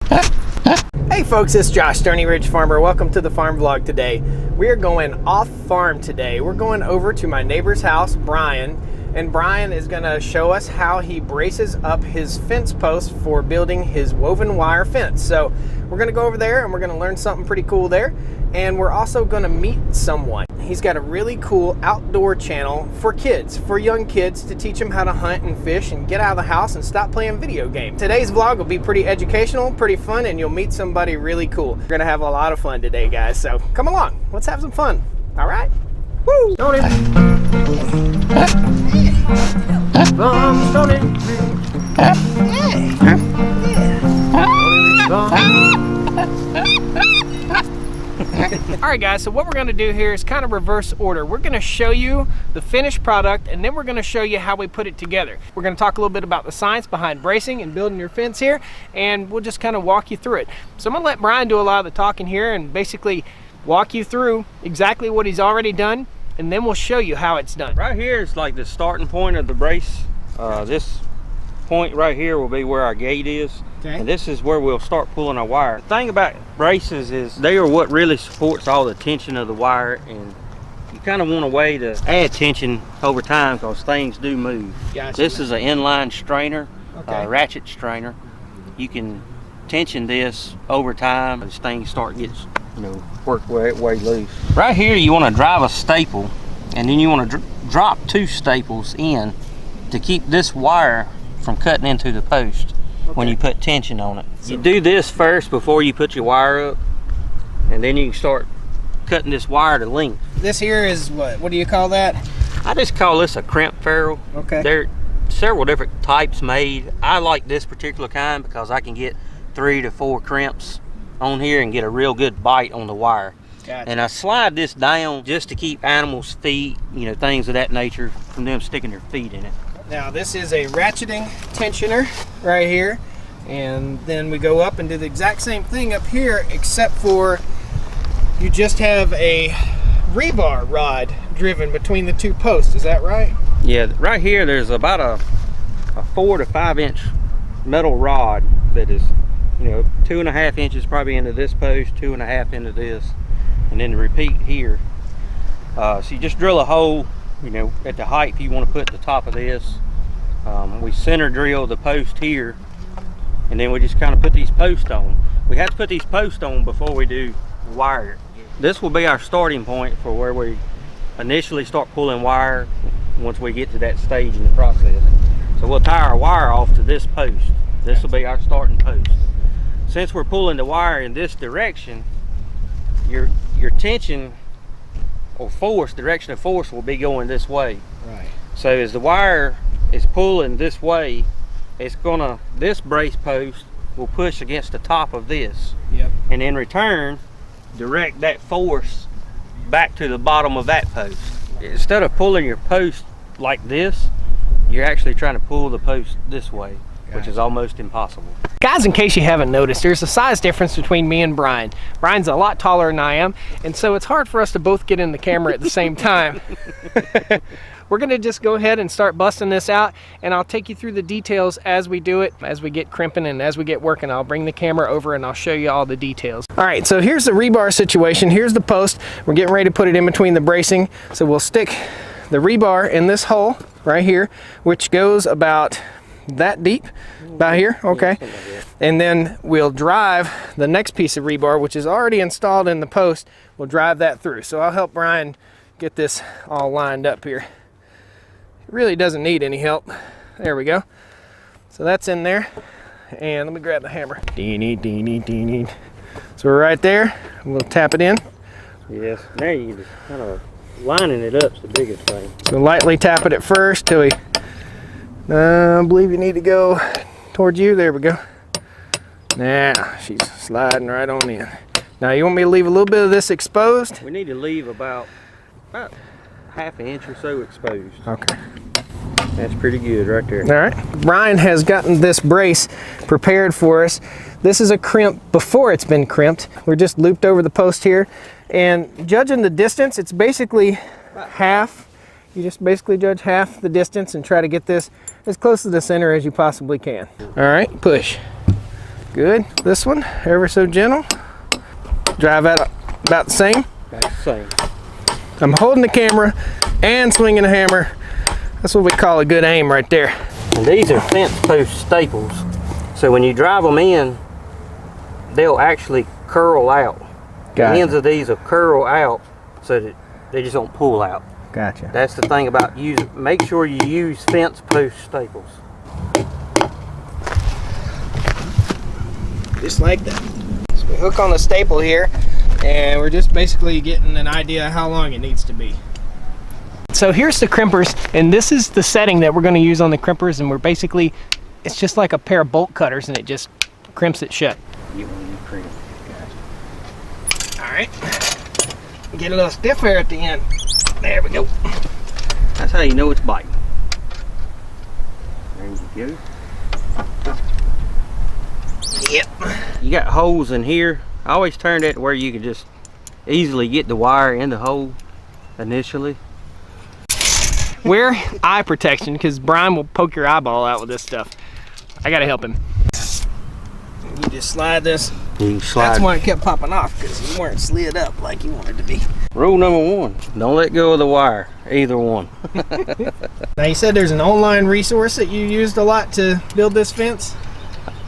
Hey folks, it's Josh, Stoney Ridge Farmer. Welcome to the farm vlog today. We are going off farm today. We're going over to my neighbor's house, Brian, and Brian is gonna show us how he braces up his fence posts for building his woven wire fence. So we're gonna go over there and we're gonna learn something pretty cool there. And we're also gonna meet someone. He's got a really cool outdoor channel for kids, for young kids, to teach them how to hunt and fish and get out of the house and stop playing video games. Today's vlog will be pretty educational, pretty fun, and you'll meet somebody really cool. We're gonna have a lot of fun today, guys, so come along, let's have some fun, all right? Woo! Stoney! Stoney! Alright guys, so what we're going to do here is kind of reverse order. We're going to show you the finished product and then we're going to show you how we put it together. We're going to talk a little bit about the science behind bracing and building your fence here, and we'll just kind of walk you through it. So I'm going to let Brian do a lot of the talking here and basically walk you through exactly what he's already done, and then we'll show you how it's done. Right here is like the starting point of the brace. This point right here will be where our gate is. Okay. And this is where we'll start pulling our wire. The thing about braces is they are what really supports all the tension of the wire, and you kind of want a way to add tension over time because things do move. Gotcha. This is an inline strainer, okay. Ratchet strainer. You can tension this over time as things start to get, work way loose. Right here you want to drive a staple, and then you want to drop two staples in to keep this wire from cutting into the post. Okay. When you put tension on it. You do this first before you put your wire up, and then you can start cutting this wire to length. This here is what do you call that? I just call this a crimp ferrule. Okay. There are several different types made. I like this particular kind because I can get 3 to 4 crimps on here and get a real good bite on the wire. Gotcha. And I slide this down just to keep animals' feet, things of that nature, from them sticking their feet in it. Now this is a ratcheting tensioner right here, and then we go up and do the exact same thing up here, except for you just have a rebar rod driven between the two posts. Is that right? Yeah, right here there's about a 4 to 5 inch metal rod that is 2.5 inches probably into this post, 2.5 into this, and then repeat here. So you just drill a hole at the height you want to put the top of this. We center drill the post here, and then we just kind of put these posts on. We have to put these posts on before we do wire. This will be our starting point for where we initially start pulling wire once we get to that stage in the process. So we'll tie our wire off to this post. This will be our starting post. Since we're pulling the wire in this direction, your tension or force, direction of force, will be going this way. Right. So as the wire is pulling this way, this brace post will push against the top of this. Yep. And in return, direct that force back to the bottom of that post. Instead of pulling your post like this, you're actually trying to pull the post this way, which is almost impossible. Guys, in case you haven't noticed, there's a size difference between me and Brian. Brian's a lot taller than I am, and so it's hard for us to both get in the camera at the same time. We're gonna just go ahead and start busting this out, and I'll take you through the details as we do it, as we get crimping and as we get working. I'll bring the camera over and I'll show you all the details. All right, so here's the rebar situation. Here's the post. We're getting ready to put it in between the bracing. So we'll stick the rebar in this hole right here, which goes about that deep, about here, okay. And then we'll drive the next piece of rebar, which is already installed in the post. We'll drive that through. So I'll help Brian get this all lined up here. It really doesn't need any help. There we go. So that's in there. And let me grab the hammer. So we're right there. We'll tap it in. Yes, there you just kind of lining it up is the biggest thing. So lightly tap it at first till we, I believe you need to go towards you. There we go. Now she's sliding right on in. Now you want me to leave a little bit of this exposed? We need to leave about half an inch or so exposed. Okay. That's pretty good right there. All right. Brian has gotten this brace prepared for us. This is a crimp before it's been crimped. We're just looped over the post here. And judging the distance, it's basically half. You just basically judge half the distance and try to get this as close to the center as you possibly can. All right, push. Good. This one, ever so gentle. Drive out about the same. About the same. I'm holding the camera and swinging the hammer. That's what we call a good aim right there. And these are fence post staples. So when you drive them in, they'll actually curl out. Gotcha. The ends of these will curl out so that they just don't pull out. Gotcha. That's the thing about make sure you use fence post staples. Just like that. So we hook on the staple here, and we're just basically getting an idea of how long it needs to be. So here's the crimpers, and this is the setting that we're going to use on the crimpers, and we're basically, it's just like a pair of bolt cutters, and it just crimps it shut. You want to crimp. All right. Get a little stiff here at the end. There we go. That's how you know it's biting. There you go. Yep. You got holes in here. I always turn that to where you can just easily get the wire in the hole initially. Wear eye protection, because Brian will poke your eyeball out with this stuff. I gotta help him. You just slide this. You slide. That's why it kept popping off, because you weren't slid up like you wanted to be. Rule number 1, don't let go of the wire, either one. Now you said there's an online resource that you used a lot to build this fence?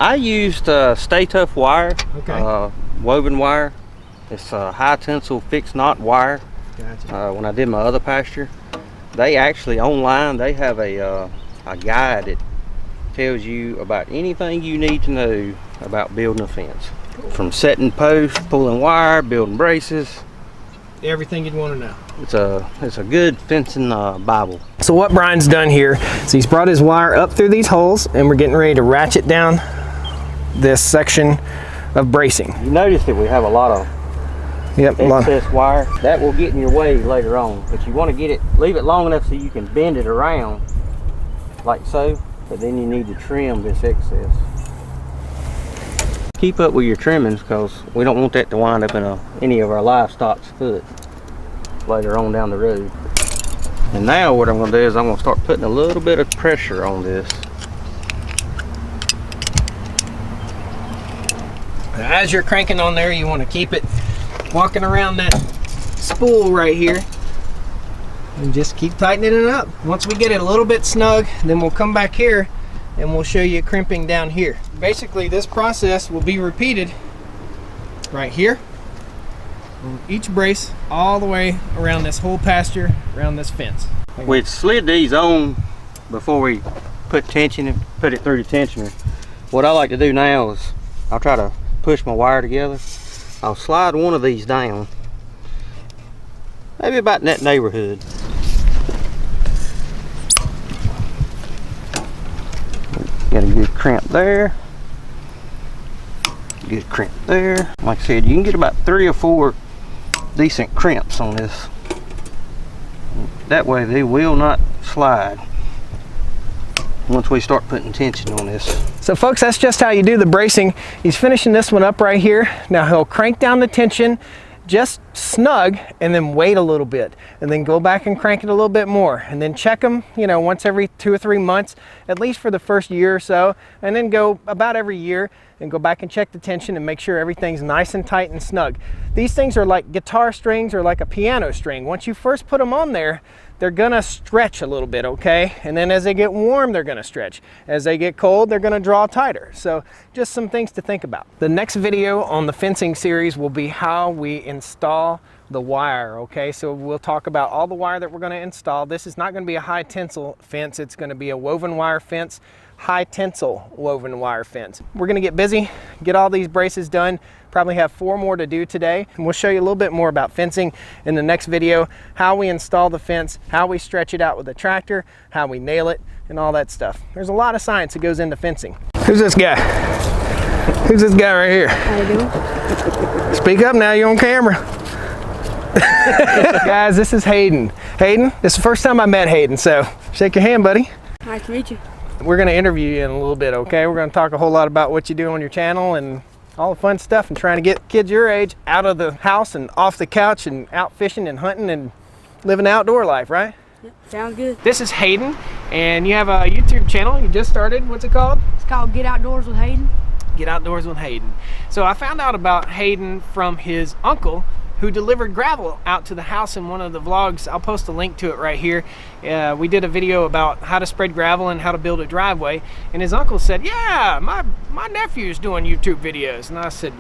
I used Stay Tough wire, Okay. Woven wire. It's a high tensile fixed knot wire. Gotcha. When I did my other pasture, they actually online, they have a guide that tells you about anything you need to know about building a fence. Cool. From setting posts, pulling wire, building braces. Everything you'd want to know. It's a good fencing Bible. So what Brian's done here is he's brought his wire up through these holes, and we're getting ready to ratchet down this section of bracing. You notice that we have a lot of excess wire. That will get in your way later on, but you want to leave it long enough so you can bend it around like so, but then you need to trim this excess. Keep up with your trimmings, because we don't want that to wind up in any of our livestock's foot later on down the road. And now what I'm going to do is I'm going to start putting a little bit of pressure on this. As you're cranking on there, you want to keep it walking around that spool right here, and just keep tightening it up. Once we get it a little bit snug, then we'll come back here and we'll show you crimping down here. Basically, this process will be repeated right here, each brace all the way around this whole pasture, around this fence. We slid these on before we put tension and put it through the tensioner. What I like to do now is I'll try to push my wire together. I'll slide one of these down, maybe about in that neighborhood. Got a good crimp there, good crimp there. Like I said, you can get about 3 or 4 decent crimps on this. That way they will not slide once we start putting tension on this. So folks, that's just how you do the bracing. He's finishing this one up right here. Now he'll crank down the tension just snug, and then wait a little bit, and then go back and crank it a little bit more, and then check them, you know, once every 2 or 3 months, at least for the first year or so, and then go about every year and go back and check the tension and make sure everything's nice and tight and snug. These things are like guitar strings or like a piano string. Once you first put them on there, they're gonna stretch a little bit, okay? And then as they get warm, they're gonna stretch. As they get cold, they're gonna draw tighter. So just some things to think about. The next video on the fencing series will be how we install the wire, okay? So we'll talk about all the wire that we're gonna install. This is not gonna be a high tensile fence. It's gonna be a woven wire fence, high tensile woven wire fence. We're gonna get busy, get all these braces done. Probably have 4 more to do today, and we'll show you a little bit more about fencing in the next video, how we install the fence, how we stretch it out with a tractor, how we nail it, and all that stuff. There's a lot of science that goes into fencing. Who's this guy? Who's this guy right here? How you doing? Speak up now, you're on camera. Guys, this is Hayden. Hayden, this is the first time I met Hayden, so shake your hand, buddy. Nice to meet you. We're gonna interview you in a little bit, okay? We're gonna talk a whole lot about what you do on your channel and all the fun stuff, and trying to get kids your age out of the house and off the couch and out fishing and hunting and living outdoor life, right? Yep, sounds good. This is Hayden, and you have a YouTube channel you just started. What's it called? It's called Get Outdoors with Hayden. Get Outdoors with Hayden. So I found out about Hayden from his uncle, who delivered gravel out to the house in one of the vlogs. I'll post a link to it right here. We did a video about how to spread gravel and how to build a driveway, and his uncle said, yeah, my nephew's doing YouTube videos. And I said,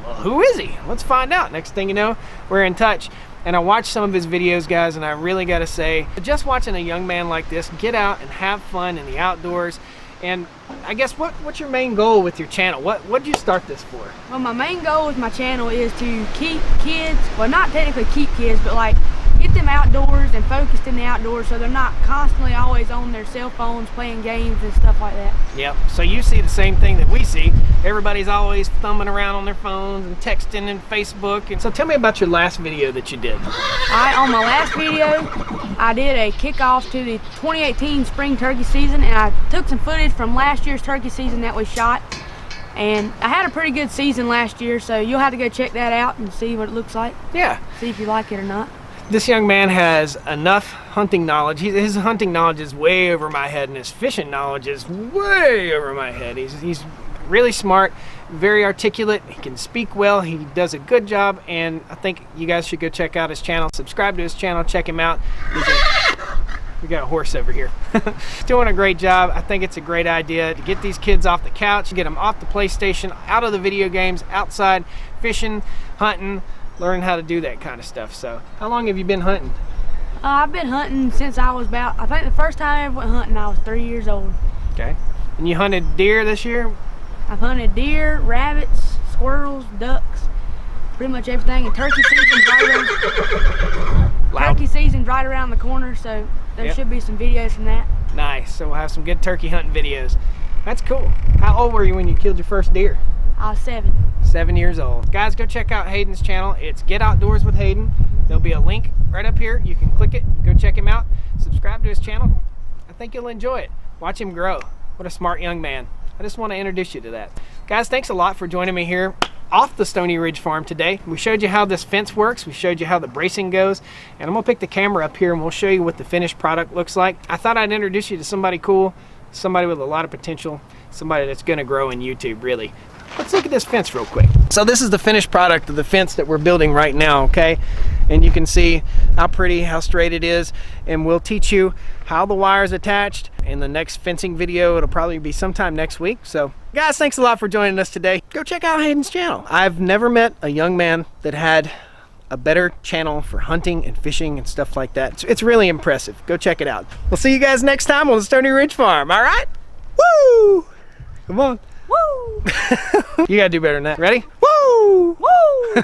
well, who is he? Let's find out. Next thing you know, we're in touch. And I watched some of his videos, guys, and I really gotta say, just watching a young man like this get out and have fun in the outdoors. And I guess what's your main goal with your channel? What did you start this for? Well, my main goal with my channel is to keep kids, well, not technically keep kids, but like get them outdoors and focused in the outdoors so they're not constantly always on their cell phones playing games and stuff like that. Yep, so you see the same thing that we see. Everybody's always thumbing around on their phones and texting and Facebook. And so tell me about your last video that you did. On my last video, I did a kickoff to the 2018 spring turkey season, and I took some footage from last year's turkey season that we shot. And I had a pretty good season last year, so you'll have to go check that out and see what it looks like. Yeah. See if you like it or not. This young man has enough hunting knowledge. His hunting knowledge is way over my head, and his fishing knowledge is way over my head. He's really smart, very articulate. He can speak well. He does a good job, and I think you guys should go check out his channel. Subscribe to his channel. Check him out. We got a horse over here. He's doing a great job. I think it's a great idea to get these kids off the couch, get them off the PlayStation, out of the video games, outside fishing, hunting, learn how to do that kind of stuff. So how long have you been hunting? I've been hunting since I was about, I think the first time I ever went hunting, I was 3 years old. Okay. And you hunted deer this year? I've hunted deer, rabbits, squirrels, ducks, pretty much everything. And turkey season's right around the corner, so there should be some videos from that. Nice. So we'll have some good turkey hunting videos. That's cool. How old were you when you killed your first deer? I was 7. 7 years old. Guys, go check out Hayden's channel. It's Get Outdoors with Hayden. There'll be a link right up here. You can click it, go check him out, subscribe to his channel. I think you'll enjoy it. Watch him grow. What a smart young man. I just want to introduce you to that. Guys, thanks a lot for joining me here off the Stoney Ridge farm today. We showed you how this fence works. We showed you how the bracing goes. And I'm gonna pick the camera up here and we'll show you what the finished product looks like. I thought I'd introduce you to somebody cool, somebody with a lot of potential, somebody that's gonna grow in YouTube, really. Let's look at this fence real quick. So this is the finished product of the fence that we're building right now, okay? And you can see how pretty, how straight it is. And we'll teach you how the wire is attached in the next fencing video. It'll probably be sometime next week. So guys, thanks a lot for joining us today. Go check out Hayden's channel. I've never met a young man that had a better channel for hunting and fishing and stuff like that. It's really impressive. Go check it out. We'll see you guys next time on the Stoney Ridge Farm, all right? Woo! Come on. Woo! You gotta do better than that. Ready? Woo! Woo!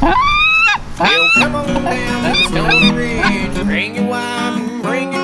Well, come on down to the Stoney Ridge. Bring your wife and bring your